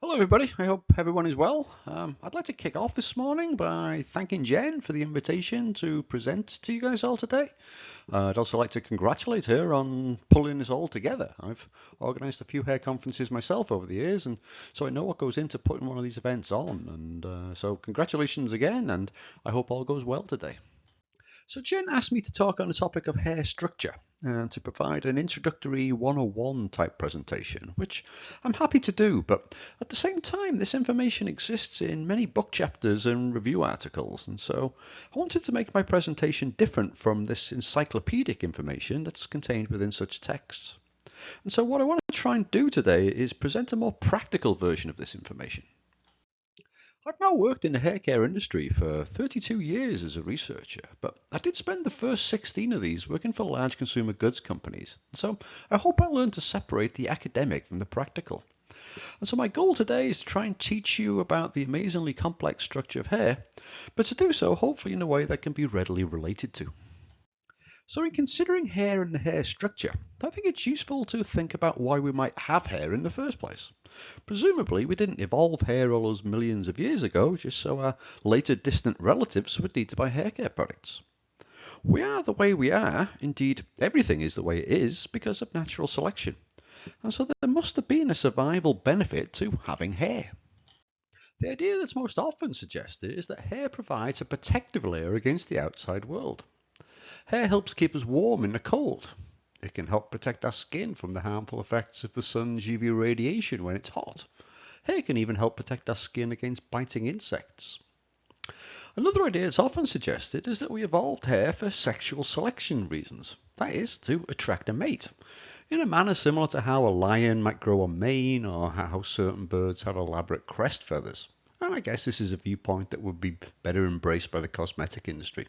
Hello, everybody. I hope everyone is well. I'd like to kick off this morning by thanking Jen for the invitation to present to you guys all today. I'd also like to congratulate her on pulling this all together. I've organized a few hair conferences myself over the years, and so I know what goes into putting one of these events on. So congratulations again, and I hope all goes well today. So Jen asked me to talk on the topic of hair structure and to provide an introductory 101 type presentation, which I'm happy to do, but at the same time, this information exists in many book chapters and review articles, and so I wanted to make my presentation different from this encyclopedic information that's contained within such texts. And so what I want to try and do today is present a more practical version of this information. I've now worked in the hair care industry for 32 years as a researcher, but I did spend the first 16 of these working for large consumer goods companies. So I hope I learned to separate the academic from the practical. And so my goal today is to try and teach you about the amazingly complex structure of hair, but to do so hopefully in a way that can be readily related to. So in considering hair and the hair structure, I think it's useful to think about why we might have hair in the first place. Presumably, we didn't evolve hair all those millions of years ago just so our later distant relatives would need to buy hair care products. We are the way we are, indeed everything is the way it is, because of natural selection. And so there must have been a survival benefit to having hair. The idea that's most often suggested is that hair provides a protective layer against the outside world. Hair helps keep us warm in the cold. It can help protect our skin from the harmful effects of the sun's UV radiation when it's hot. Hair can even help protect our skin against biting insects. Another idea that's often suggested is that we evolved hair for sexual selection reasons, that is, to attract a mate, in a manner similar to how a lion might grow a mane or how certain birds have elaborate crest feathers. And I guess this is a viewpoint that would be better embraced by the cosmetic industry.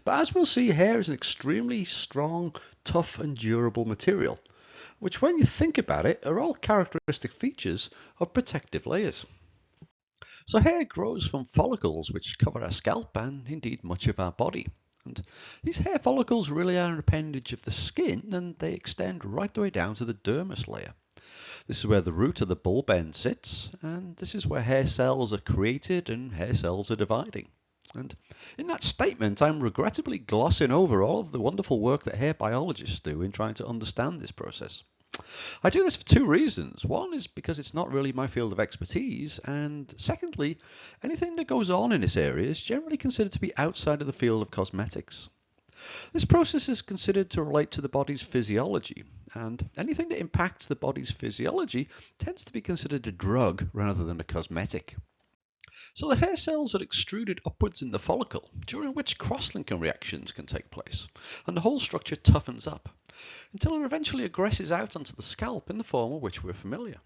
But as we'll see, hair is an extremely strong, tough, and durable material, which, when you think about it, are all characteristic features of protective layers. So hair grows from follicles which cover our scalp and indeed much of our body. And these hair follicles really are an appendage of the skin, and they extend right the way down to the dermis layer. This is where the root of the bulb end sits, and this is where hair cells are created and hair cells are dividing. And in that statement, I'm regrettably glossing over all of the wonderful work that hair biologists do in trying to understand this process. I do this for two reasons. One is because it's not really my field of expertise, and secondly, anything that goes on in this area is generally considered to be outside of the field of cosmetics. This process is considered to relate to the body's physiology, and anything that impacts the body's physiology tends to be considered a drug rather than a cosmetic. So the hair cells are extruded upwards in the follicle, during which cross-linking reactions can take place, and the whole structure toughens up, until it eventually aggresses out onto the scalp in the form of which we're familiar.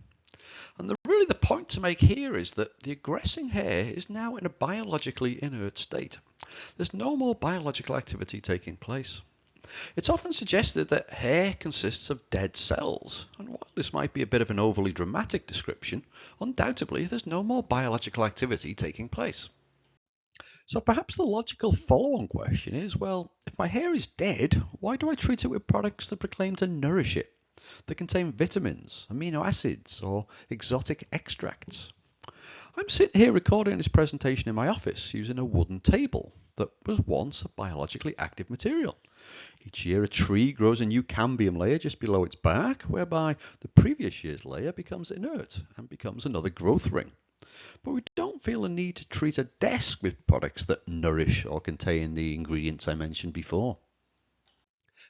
And really the point to make here is that the aggressing hair is now in a biologically inert state. There's no more biological activity taking place. It's often suggested that hair consists of dead cells, and while this might be a bit of an overly dramatic description, undoubtedly there's no more biological activity taking place. So perhaps the logical follow-on question is, well, if my hair is dead, why do I treat it with products that proclaim to nourish it, that contain vitamins, amino acids, or exotic extracts? I'm sitting here recording this presentation in my office using a wooden table that was once a biologically active material. Each year a tree grows a new cambium layer just below its bark, whereby the previous year's layer becomes inert and becomes another growth ring. But we don't feel a need to treat a desk with products that nourish or contain the ingredients I mentioned before.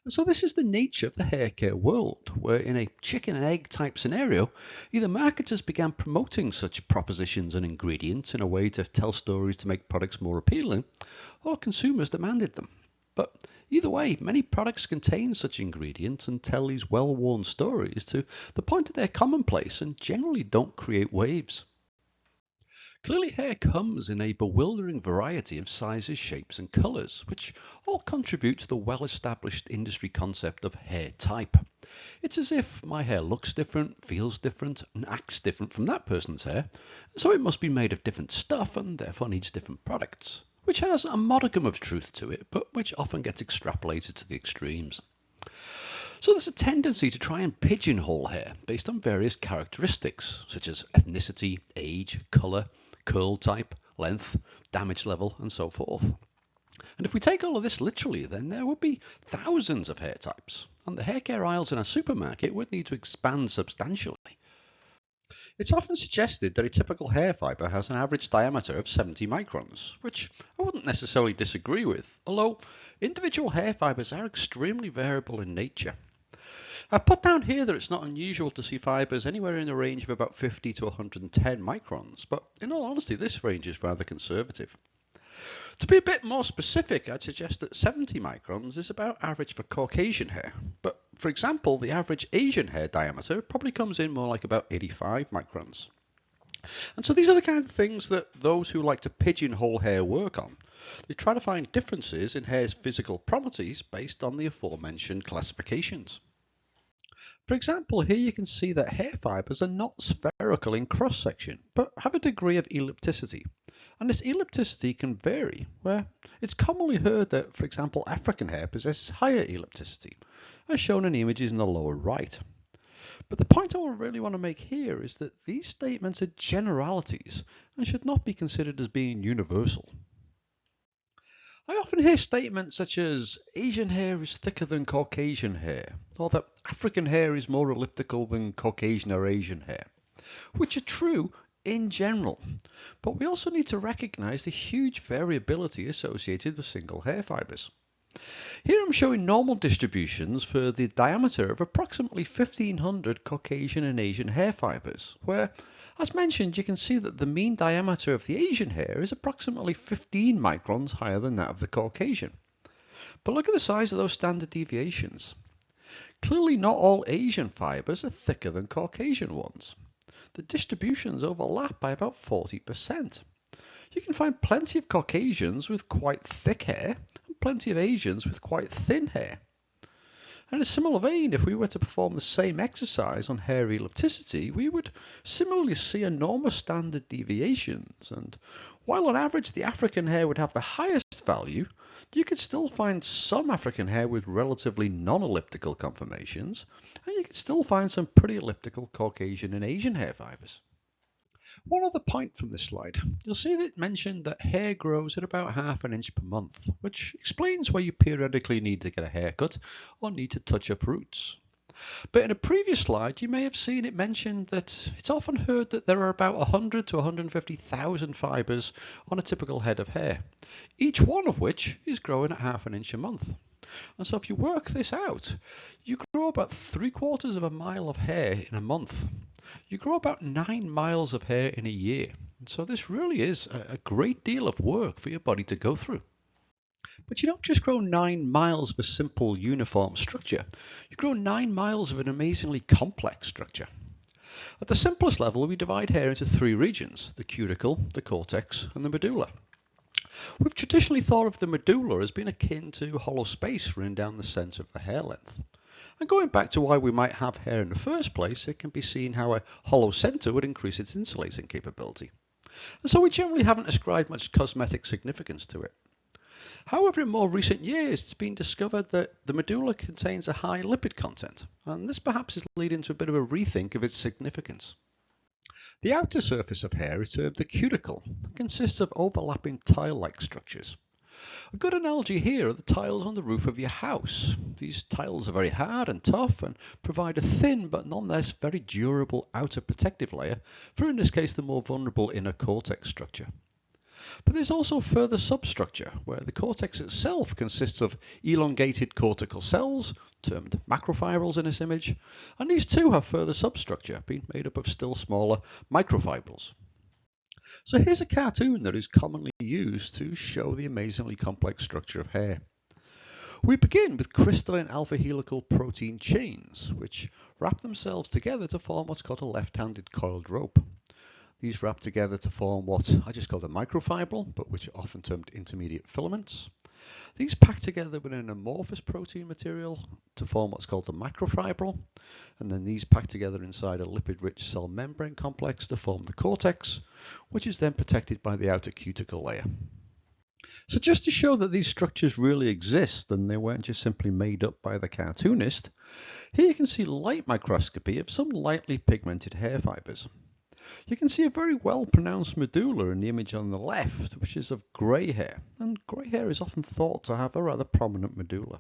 And so this is the nature of the hair care world, where in a chicken and egg type scenario, either marketers began promoting such propositions and ingredients in a way to tell stories to make products more appealing, or consumers demanded them. But either way, many products contain such ingredients and tell these well-worn stories to the point that they're commonplace and generally don't create waves. Clearly, hair comes in a bewildering variety of sizes, shapes, and colors, which all contribute to the well-established industry concept of hair type. It's as if my hair looks different, feels different, and acts different from that person's hair, so it must be made of different stuff and therefore needs different products, which has a modicum of truth to it, but which often gets extrapolated to the extremes. So there's a tendency to try and pigeonhole hair based on various characteristics such as ethnicity, age, colour, curl type, length, damage level, and so forth. And if we take all of this literally, then there would be thousands of hair types, and the hair care aisles in a supermarket would need to expand substantially. It's often suggested that a typical hair fibre has an average diameter of 70 microns, which I wouldn't necessarily disagree with, although individual hair fibres are extremely variable in nature. I've put down here that it's not unusual to see fibres anywhere in the range of about 50 to 110 microns, but in all honesty this range is rather conservative. To be a bit more specific, I'd suggest that 70 microns is about average for Caucasian hair, but for example, the average Asian hair diameter probably comes in more like about 85 microns. And so these are the kind of things that those who like to pigeonhole hair work on. They try to find differences in hair's physical properties based on the aforementioned classifications. For example, here you can see that hair fibres are not spherical in cross-section, but have a degree of ellipticity. And this ellipticity can vary, where it's commonly heard that, for example, African hair possesses higher ellipticity, as shown in the images in the lower right. But the point I really want to make here is that these statements are generalities and should not be considered as being universal. I often hear statements such as Asian hair is thicker than Caucasian hair, or that African hair is more elliptical than Caucasian or Asian hair, which are true in general, but we also need to recognize the huge variability associated with single hair fibers. Here I'm showing normal distributions for the diameter of approximately 1500 Caucasian and Asian hair fibers, where, as mentioned, you can see that the mean diameter of the Asian hair is approximately 15 microns higher than that of the Caucasian. But look at the size of those standard deviations. Clearly not all Asian fibers are thicker than Caucasian ones. The distributions overlap by about 40%. You can find plenty of Caucasians with quite thick hair and plenty of Asians with quite thin hair. And in a similar vein, if we were to perform the same exercise on hair ellipticity, we would similarly see enormous standard deviations. And while on average the African hair would have the highest value, you could still find some African hair with relatively non-elliptical conformations, and you could still find some pretty elliptical Caucasian and Asian hair fibers. One other point from this slide, you'll see that it mentioned that hair grows at about half an inch per month, which explains why you periodically need to get a haircut or need to touch up roots. But in a previous slide, you may have seen it mentioned that it's often heard that there are about 100 to 150,000 fibers on a typical head of hair, each one of which is growing at half an inch a month. And so if you work this out, you grow about 3/4 of a mile of hair in a month. You grow about 9 miles of hair in a year. And so this really is a great deal of work for your body to go through. But you don't just grow 9 miles of a simple uniform structure. You grow 9 miles of an amazingly complex structure. At the simplest level, we divide hair into 3 regions: the cuticle, the cortex, and the medulla. We've traditionally thought of the medulla as being akin to hollow space running down the centre of the hair length. And going back to why we might have hair in the first place, it can be seen how a hollow centre would increase its insulating capability. And so we generally haven't ascribed much cosmetic significance to it. However, in more recent years, it's been discovered that the medulla contains a high lipid content, and this perhaps is leading to a bit of a rethink of its significance. The outer surface of hair is termed the cuticle and consists of overlapping tile-like structures. A good analogy here are the tiles on the roof of your house. These tiles are very hard and tough and provide a thin but nonetheless very durable outer protective layer for, in this case, the more vulnerable inner cortex structure. But there's also further substructure, where the cortex itself consists of elongated cortical cells, termed macrofibrils in this image, and these too have further substructure, being made up of still smaller microfibrils. So here's a cartoon that is commonly used to show the amazingly complex structure of hair. We begin with crystalline alpha helical protein chains, which wrap themselves together to form what's called a left-handed coiled rope. These wrap together to form what I just called a microfibril, but which are often termed intermediate filaments. These pack together with an amorphous protein material to form what's called the macrofibril, and then these pack together inside a lipid-rich cell membrane complex to form the cortex, which is then protected by the outer cuticle layer. So just to show that these structures really exist and they weren't just simply made up by the cartoonist, here you can see light microscopy of some lightly pigmented hair fibers. You can see a very well pronounced medulla in the image on the left, which is of grey hair, and grey hair is often thought to have a rather prominent medulla.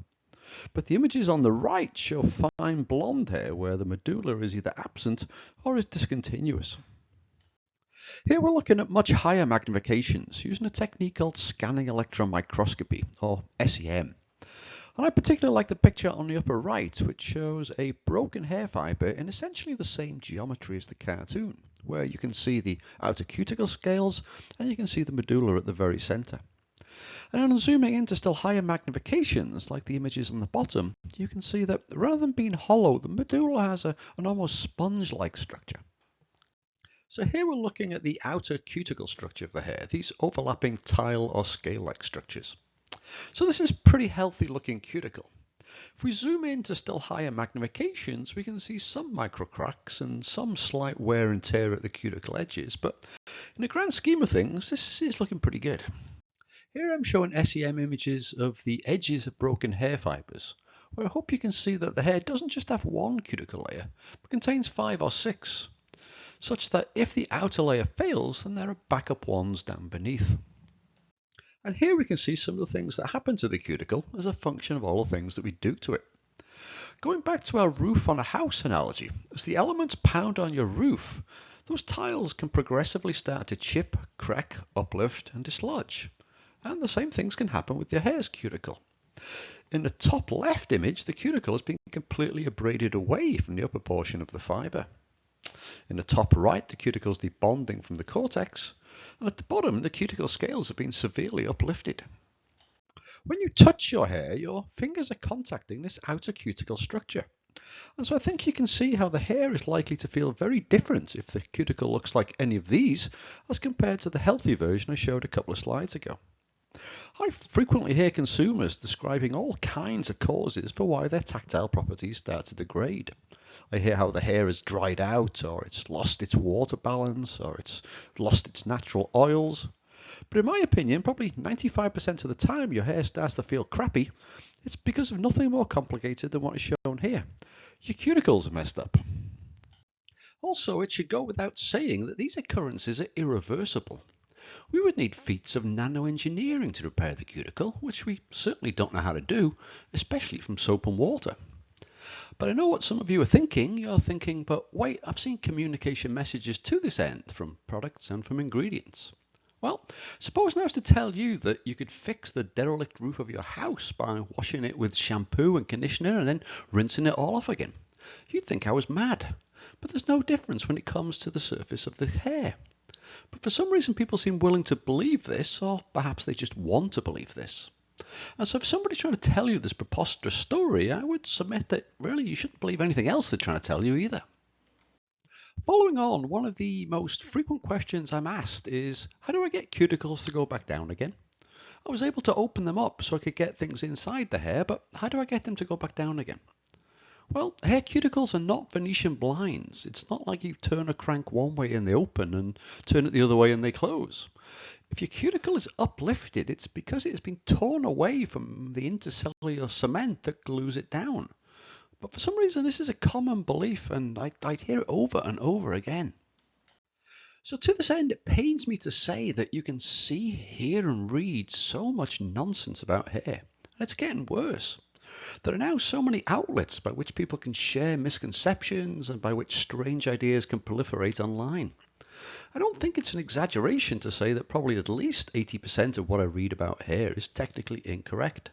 But the images on the right show fine blonde hair where the medulla is either absent or is discontinuous. Here we're looking at much higher magnifications using a technique called scanning electron microscopy, or SEM. And I particularly like the picture on the upper right, which shows a broken hair fiber in essentially the same geometry as the cartoon, where you can see the outer cuticle scales and you can see the medulla at the very center. And on zooming into still higher magnifications, like the images on the bottom, you can see that rather than being hollow, the medulla has an almost sponge-like structure. So here we're looking at the outer cuticle structure of the hair, these overlapping tile or scale-like structures. So this is pretty healthy looking cuticle. If we zoom in to still higher magnifications, we can see some micro cracks and some slight wear and tear at the cuticle edges, but in the grand scheme of things, this is looking pretty good. Here I'm showing SEM images of the edges of broken hair fibers, where I hope you can see that the hair doesn't just have one cuticle layer, but contains 5 or 6, such that if the outer layer fails, then there are backup ones down beneath. And here we can see some of the things that happen to the cuticle as a function of all the things that we do to it. Going back to our roof on a house analogy, as the elements pound on your roof, those tiles can progressively start to chip, crack, uplift and dislodge. And the same things can happen with your hair's cuticle. In the top left image, the cuticle has been completely abraded away from the upper portion of the fiber. In the top right, the cuticle is debonding from the cortex, and at the bottom, the cuticle scales have been severely uplifted. When you touch your hair, your fingers are contacting this outer cuticle structure. And so I think you can see how the hair is likely to feel very different if the cuticle looks like any of these as compared to the healthy version I showed a couple of slides ago. I frequently hear consumers describing all kinds of causes for why their tactile properties start to degrade. I hear how the hair has dried out, or it's lost its water balance, or it's lost its natural oils. But in my opinion, probably 95% of the time your hair starts to feel crappy, it's because of nothing more complicated than what is shown here. Your cuticles are messed up. Also, it should go without saying that these occurrences are irreversible. We would need feats of nanoengineering to repair the cuticle, which we certainly don't know how to do, especially from soap and water. But I know what some of you are thinking. You're thinking, but wait, I've seen communication messages to this end from products and from ingredients. Well, suppose now to tell you that you could fix the derelict roof of your house by washing it with shampoo and conditioner and then rinsing it all off again. You'd think I was mad. But there's no difference when it comes to the surface of the hair. But for some reason people seem willing to believe this, or perhaps they just want to believe this. And so if somebody's trying to tell you this preposterous story, I would submit that really you shouldn't believe anything else they're trying to tell you either. Following on, one of the most frequent questions I'm asked is, how do I get cuticles to go back down again? I was able to open them up so I could get things inside the hair, but how do I get them to go back down again? Well, hair cuticles are not Venetian blinds. It's not like you turn a crank one way and they open and turn it the other way and they close. If your cuticle is uplifted, it's because it has been torn away from the intercellular cement that glues it down. But for some reason, this is a common belief, and I'd hear it over and over again. So to this end, it pains me to say that you can see, hear, and read so much nonsense about hair, and it's getting worse. There are now so many outlets by which people can share misconceptions and by which strange ideas can proliferate online. I don't think it's an exaggeration to say that probably at least 80% of what I read about hair is technically incorrect.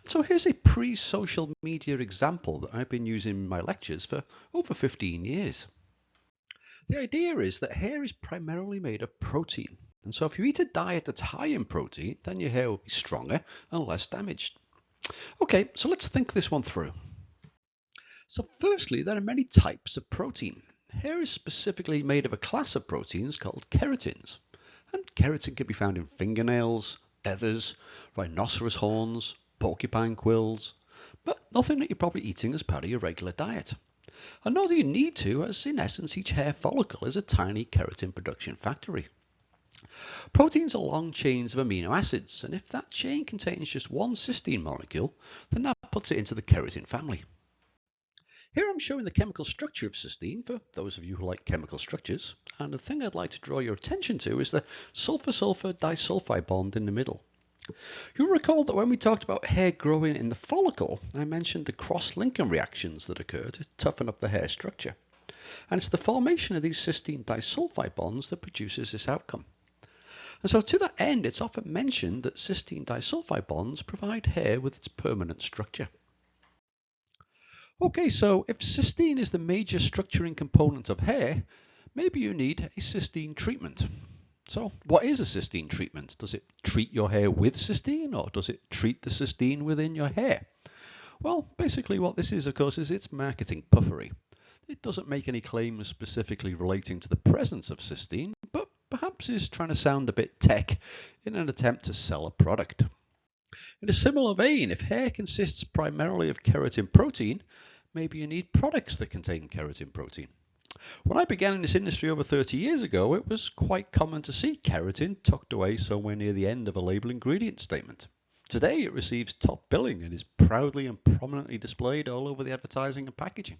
So here's a pre-social media example that I've been using in my lectures for over 15 years. The idea is that hair is primarily made of protein, and so if you eat a diet that's high in protein, then your hair will be stronger and less damaged. Okay, so let's think this one through. So firstly, there are many types of protein. Hair is specifically made of a class of proteins called keratins, and keratin can be found in fingernails, feathers, rhinoceros horns, porcupine quills, but nothing that you're probably eating as part of your regular diet. And nor do you need to, as in essence each hair follicle is a tiny keratin production factory. Proteins are long chains of amino acids, and if that chain contains just one cysteine molecule, then that puts it into the keratin family. Here I'm showing the chemical structure of cysteine for those of you who like chemical structures, and the thing I'd like to draw your attention to is the sulfur-sulfur disulfide bond in the middle. You'll recall that when we talked about hair growing in the follicle, I mentioned the cross-linking reactions that occur to toughen up the hair structure. And it's the formation of these cysteine disulfide bonds that produces this outcome. And so to that end, it's often mentioned that cysteine disulfide bonds provide hair with its permanent structure. Okay, so if cysteine is the major structuring component of hair, maybe you need a cysteine treatment. So what is a cysteine treatment? Does it treat your hair with cysteine, or does it treat the cysteine within your hair? Well, basically what this is, of course, is it's marketing puffery. It doesn't make any claims specifically relating to the presence of cysteine, but perhaps is trying to sound a bit tech in an attempt to sell a product. In a similar vein, if hair consists primarily of keratin protein, maybe you need products that contain keratin protein. When I began in this industry over 30 years ago, it was quite common to see keratin tucked away somewhere near the end of a label ingredient statement. Today it receives top billing and is proudly and prominently displayed all over the advertising and packaging.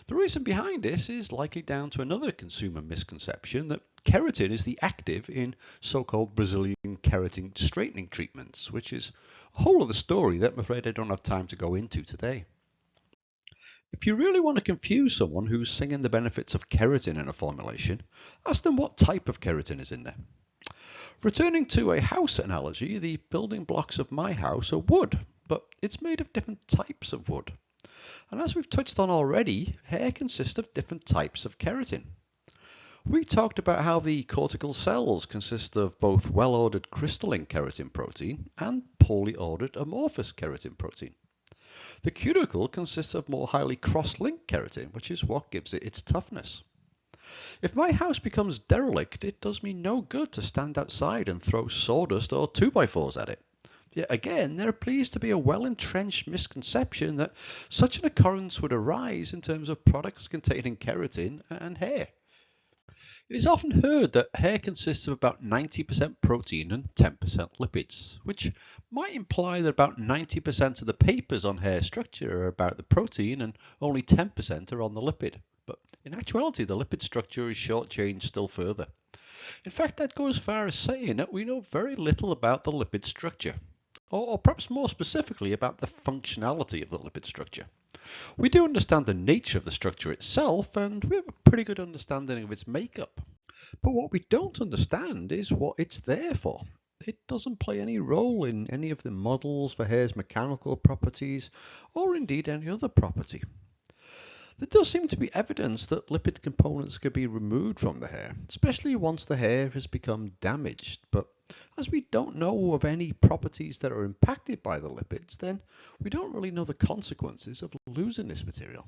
The reason behind this is likely down to another consumer misconception that keratin is the active in so-called Brazilian keratin straightening treatments, which is a whole other story that I'm afraid I don't have time to go into today. If you really want to confuse someone who's singing the benefits of keratin in a formulation, ask them what type of keratin is in there. Returning to a house analogy, the building blocks of my house are wood, but it's made of different types of wood. And as we've touched on already, hair consists of different types of keratin. We talked about how the cortical cells consist of both well-ordered crystalline keratin protein and poorly ordered amorphous keratin protein. The cuticle consists of more highly cross-linked keratin, which is what gives it its toughness. If my house becomes derelict, it does me no good to stand outside and throw sawdust or 2x4s at it. Yet again, there appears to be a well-entrenched misconception that such an occurrence would arise in terms of products containing keratin and hair. It is often heard that hair consists of about 90% protein and 10% lipids, which might imply that about 90% of the papers on hair structure are about the protein and only 10% are on the lipid. But in actuality, the lipid structure is shortchanged still further. In fact, I'd go as far as saying that we know very little about the lipid structure, or perhaps more specifically about the functionality of the lipid structure. We do understand the nature of the structure itself, and we have a pretty good understanding of its makeup. But what we don't understand is what it's there for. It doesn't play any role in any of the models for hair's mechanical properties, or indeed any other property. There does seem to be evidence that lipid components can be removed from the hair, especially once the hair has become damaged, but as we don't know of any properties that are impacted by the lipids, then we don't really know the consequences of losing this material.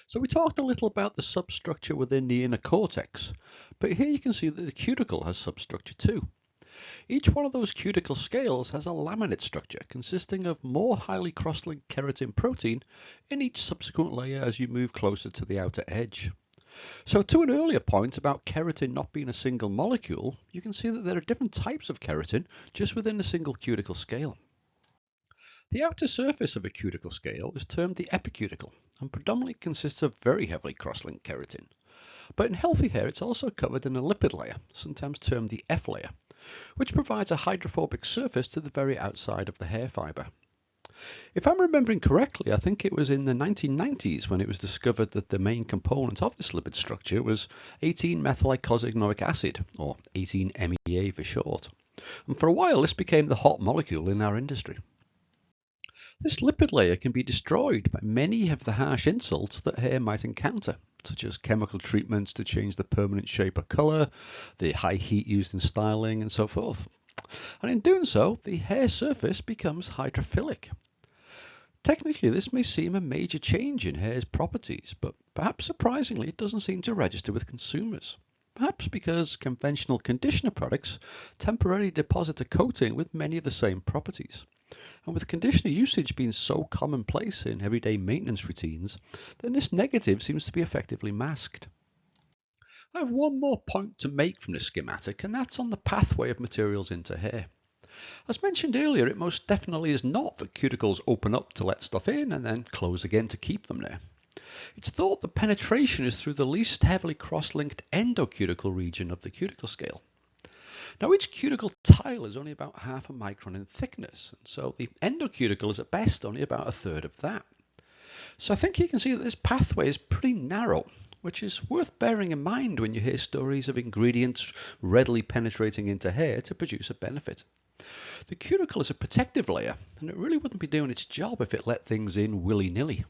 So we talked a little about the substructure within the inner cortex, but here you can see that the cuticle has substructure too. Each one of those cuticle scales has a laminate structure consisting of more highly cross-linked keratin protein in each subsequent layer as you move closer to the outer edge. So to an earlier point about keratin not being a single molecule, you can see that there are different types of keratin just within a single cuticle scale. The outer surface of a cuticle scale is termed the epicuticle and predominantly consists of very heavily cross-linked keratin. But in healthy hair it's also covered in a lipid layer, sometimes termed the F layer, which provides a hydrophobic surface to the very outside of the hair fiber. If I'm remembering correctly, I think it was in the 1990s when it was discovered that the main component of this lipid structure was 18-methylicosanoic acid, or 18-MEA for short. And for a while this became the hot molecule in our industry. This lipid layer can be destroyed by many of the harsh insults that hair might encounter, such as chemical treatments to change the permanent shape or colour, the high heat used in styling, and so forth. And in doing so, the hair surface becomes hydrophilic. Technically, this may seem a major change in hair's properties, but perhaps surprisingly, it doesn't seem to register with consumers. Perhaps because conventional conditioner products temporarily deposit a coating with many of the same properties. And with conditioner usage being so commonplace in everyday maintenance routines, then this negative seems to be effectively masked. I have one more point to make from this schematic, and that's on the pathway of materials into hair. As mentioned earlier, it most definitely is not that cuticles open up to let stuff in and then close again to keep them there. It's thought that penetration is through the least heavily cross-linked endocuticle region of the cuticle scale. Now, each cuticle tile is only about half a micron in thickness, and so the endocuticle is at best only about a third of that. So I think you can see that this pathway is pretty narrow, which is worth bearing in mind when you hear stories of ingredients readily penetrating into hair to produce a benefit. The cuticle is a protective layer, and it really wouldn't be doing its job if it let things in willy-nilly.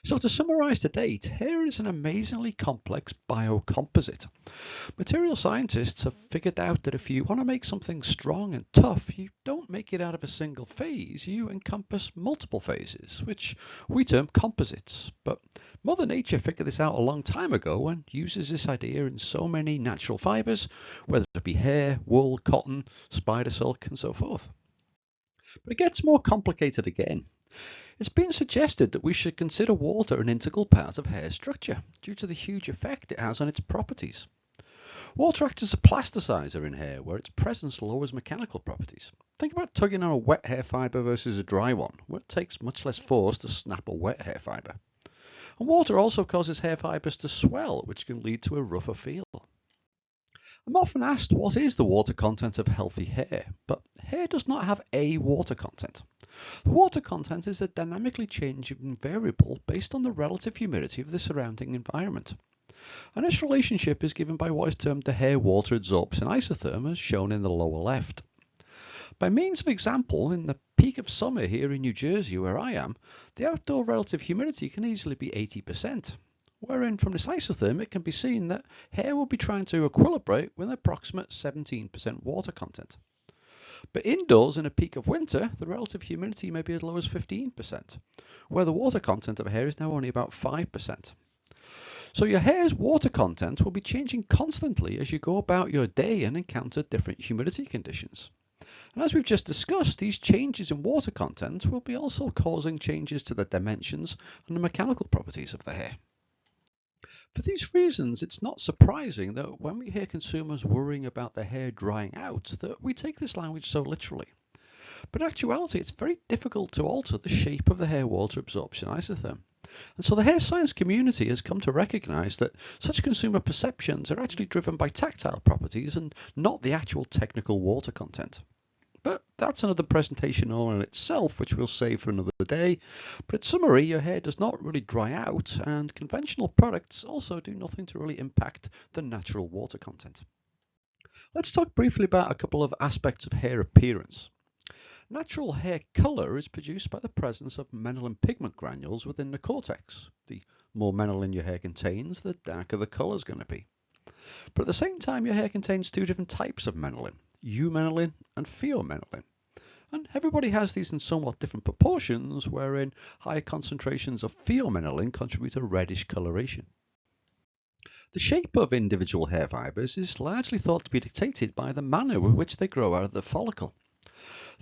So to summarize to date, hair is an amazingly complex bio-composite. Material scientists have figured out that if you want to make something strong and tough, you don't make it out of a single phase, you encompass multiple phases, which we term composites. But Mother Nature figured this out a long time ago and uses this idea in so many natural fibers, whether it be hair, wool, cotton, spider silk, and so forth. But it gets more complicated again. It's been suggested that we should consider water an integral part of hair structure due to the huge effect it has on its properties. Water acts as a plasticizer in hair where its presence lowers mechanical properties. Think about tugging on a wet hair fibre versus a dry one, where it takes much less force to snap a wet hair fibre. And water also causes hair fibres to swell, which can lead to a rougher feel. I'm often asked what is the water content of healthy hair, but hair does not have a water content. The water content is a dynamically changing variable based on the relative humidity of the surrounding environment. And this relationship is given by what is termed the hair water adsorption isotherm, as shown in the lower left. By means of example, in the peak of summer here in New Jersey where I am, the outdoor relative humidity can easily be 80%, wherein from this isotherm it can be seen that hair will be trying to equilibrate with an approximate 17% water content. But indoors in a peak of winter, the relative humidity may be as low as 15%, where the water content of hair is now only about 5%. So your hair's water content will be changing constantly as you go about your day and encounter different humidity conditions. And as we've just discussed, these changes in water content will be also causing changes to the dimensions and the mechanical properties of the hair. For these reasons, it's not surprising that when we hear consumers worrying about their hair drying out, that we take this language so literally. But in actuality, it's very difficult to alter the shape of the hair water absorption isotherm. And so the hair science community has come to recognize that such consumer perceptions are actually driven by tactile properties and not the actual technical water content. But that's another presentation all in itself, which we'll save for another day. But in summary, your hair does not really dry out, and conventional products also do nothing to really impact the natural water content. Let's talk briefly about a couple of aspects of hair appearance. Natural hair color is produced by the presence of melanin pigment granules within the cortex. The more melanin your hair contains, the darker the color is going to be. But at the same time, your hair contains two different types of melanin, eumenelin and pheomenelin. And everybody has these in somewhat different proportions, wherein higher concentrations of pheomenelin contribute a reddish coloration. The shape of individual hair fibers is largely thought to be dictated by the manner with which they grow out of the follicle.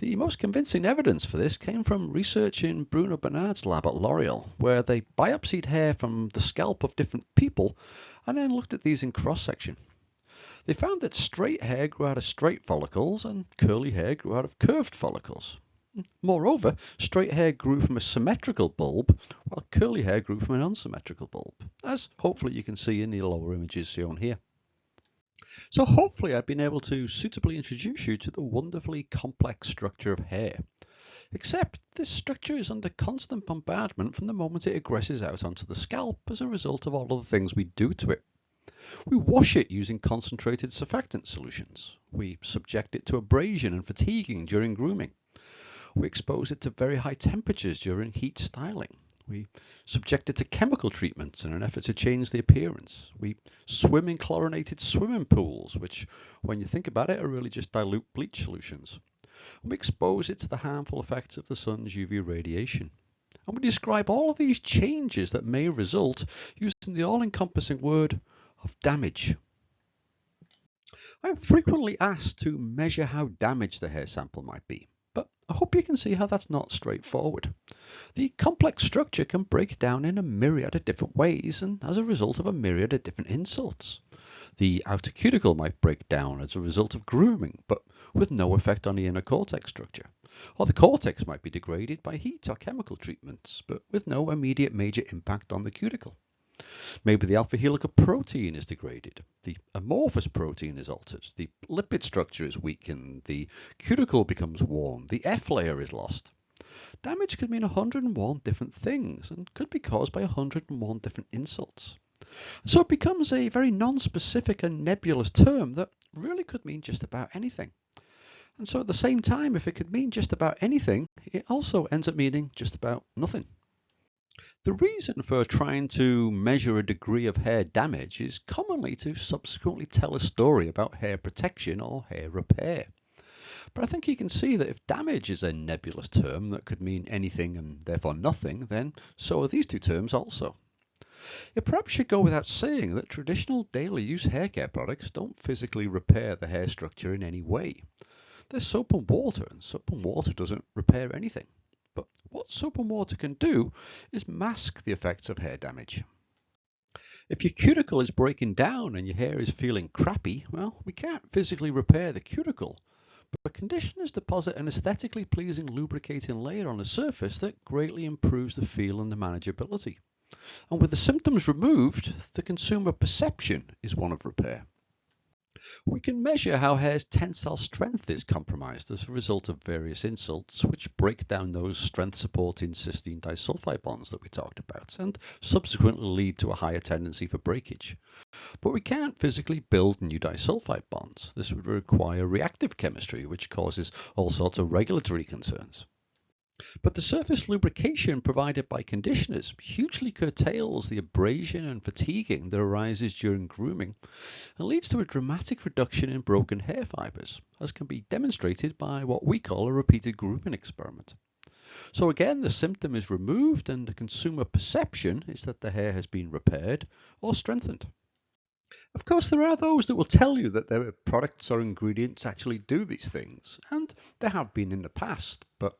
The most convincing evidence for this came from research in Bruno Bernard's lab at L'Oreal, where they biopsied hair from the scalp of different people and then looked at these in cross-section. They found that straight hair grew out of straight follicles and curly hair grew out of curved follicles. Moreover, straight hair grew from a symmetrical bulb, while curly hair grew from an unsymmetrical bulb, as hopefully you can see in the lower images shown here. So hopefully I've been able to suitably introduce you to the wonderfully complex structure of hair. Except this structure is under constant bombardment from the moment it aggresses out onto the scalp as a result of all of the things we do to it. We wash it using concentrated surfactant solutions. We subject it to abrasion and fatiguing during grooming. We expose it to very high temperatures during heat styling. We subject it to chemical treatments in an effort to change the appearance. We swim in chlorinated swimming pools, which, when you think about it, are really just dilute bleach solutions. And we expose it to the harmful effects of the sun's UV radiation. And we describe all of these changes that may result using the all-encompassing word of damage. I am frequently asked to measure how damaged the hair sample might be, but I hope you can see how that's not straightforward. The complex structure can break down in a myriad of different ways and as a result of a myriad of different insults. The outer cuticle might break down as a result of grooming, but with no effect on the inner cortex structure. Or the cortex might be degraded by heat or chemical treatments, but with no immediate major impact on the cuticle. Maybe the alpha helical protein is degraded, the amorphous protein is altered, the lipid structure is weakened, the cuticle becomes worn, the F layer is lost. Damage could mean 101 different things and could be caused by 101 different insults. So it becomes a very non-specific and nebulous term that really could mean just about anything. And so at the same time, if it could mean just about anything, it also ends up meaning just about nothing. The reason for trying to measure a degree of hair damage is commonly to subsequently tell a story about hair protection or hair repair. But I think you can see that if damage is a nebulous term that could mean anything and therefore nothing, then so are these two terms also. It perhaps should go without saying that traditional daily use hair care products don't physically repair the hair structure in any way. They're soap and water doesn't repair anything. But what soap and water can do is mask the effects of hair damage. If your cuticle is breaking down and your hair is feeling crappy, well, we can't physically repair the cuticle, but conditioners deposit an aesthetically pleasing lubricating layer on the surface that greatly improves the feel and the manageability. And with the symptoms removed, the consumer perception is one of repair. We can measure how hair's tensile strength is compromised as a result of various insults, which break down those strength-supporting cysteine disulfide bonds that we talked about, and subsequently lead to a higher tendency for breakage. But we can't physically build new disulfide bonds. This would require reactive chemistry, which causes all sorts of regulatory concerns. But the surface lubrication provided by conditioners hugely curtails the abrasion and fatiguing that arises during grooming and leads to a dramatic reduction in broken hair fibers, as can be demonstrated by what we call a repeated grooming experiment. So again, the symptom is removed and the consumer perception is that the hair has been repaired or strengthened. Of course, there are those that will tell you that their products or ingredients actually do these things, and there have been in the past, but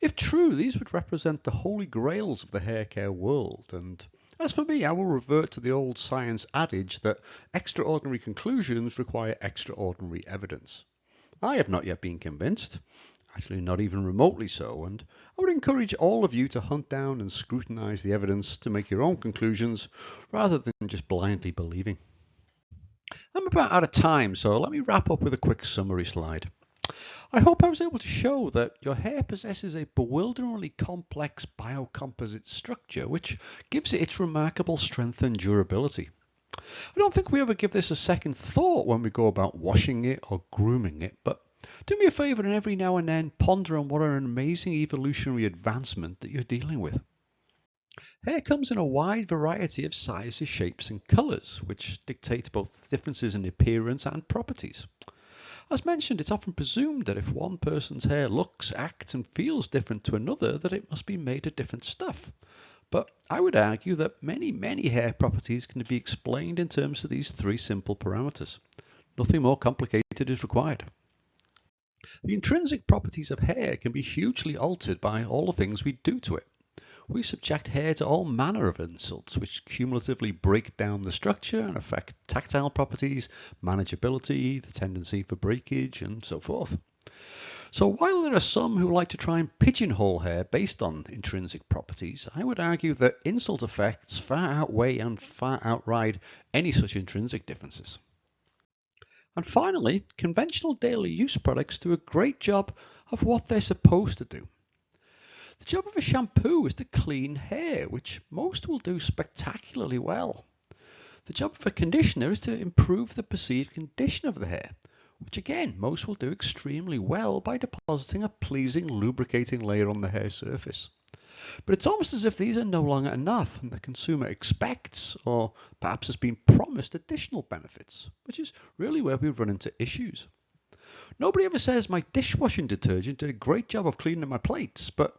if true, these would represent the holy grails of the hair care world, and as for me, I will revert to the old science adage that extraordinary conclusions require extraordinary evidence. I have not yet been convinced, actually not even remotely so, and I would encourage all of you to hunt down and scrutinize the evidence to make your own conclusions rather than just blindly believing. I'm about out of time, so let me wrap up with a quick summary slide. I hope I was able to show that your hair possesses a bewilderingly complex bio-composite structure which gives it its remarkable strength and durability. I don't think we ever give this a second thought when we go about washing it or grooming it, but do me a favour and every now and then ponder on what an amazing evolutionary advancement that you're dealing with. Hair comes in a wide variety of sizes, shapes and colours, which dictate both differences in appearance and properties. As mentioned, it's often presumed that if one person's hair looks, acts and feels different to another, that it must be made of different stuff. But I would argue that many hair properties can be explained in terms of these three simple parameters. Nothing more complicated is required. The intrinsic properties of hair can be hugely altered by all the things we do to it. We subject hair to all manner of insults which cumulatively break down the structure and affect tactile properties, manageability, the tendency for breakage, and so forth. So while there are some who like to try and pigeonhole hair based on intrinsic properties, I would argue that insult effects far outweigh and far outride any such intrinsic differences. And finally, conventional daily use products do a great job of what they're supposed to do. The job of a shampoo is to clean hair, which most will do spectacularly well. The job of a conditioner is to improve the perceived condition of the hair, which again most will do extremely well by depositing a pleasing lubricating layer on the hair surface. But it's almost as if these are no longer enough and the consumer expects or perhaps has been promised additional benefits, which is really where we run into issues. Nobody ever says my dishwashing detergent did a great job of cleaning my plates, but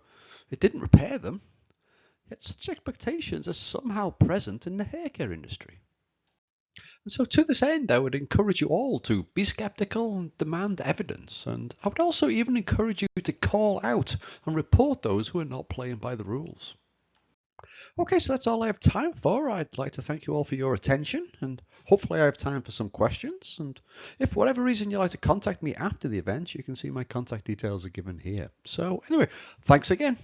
it didn't repair them. Yet such expectations are somehow present in the hair care industry. And so to this end, I would encourage you all to be skeptical and demand evidence. And I would also even encourage you to call out and report those who are not playing by the rules. Okay, so that's all I have time for. I'd like to thank you all for your attention, and hopefully I have time for some questions. And if for whatever reason you'd like to contact me after the event, you can see my contact details are given here. So anyway, thanks again.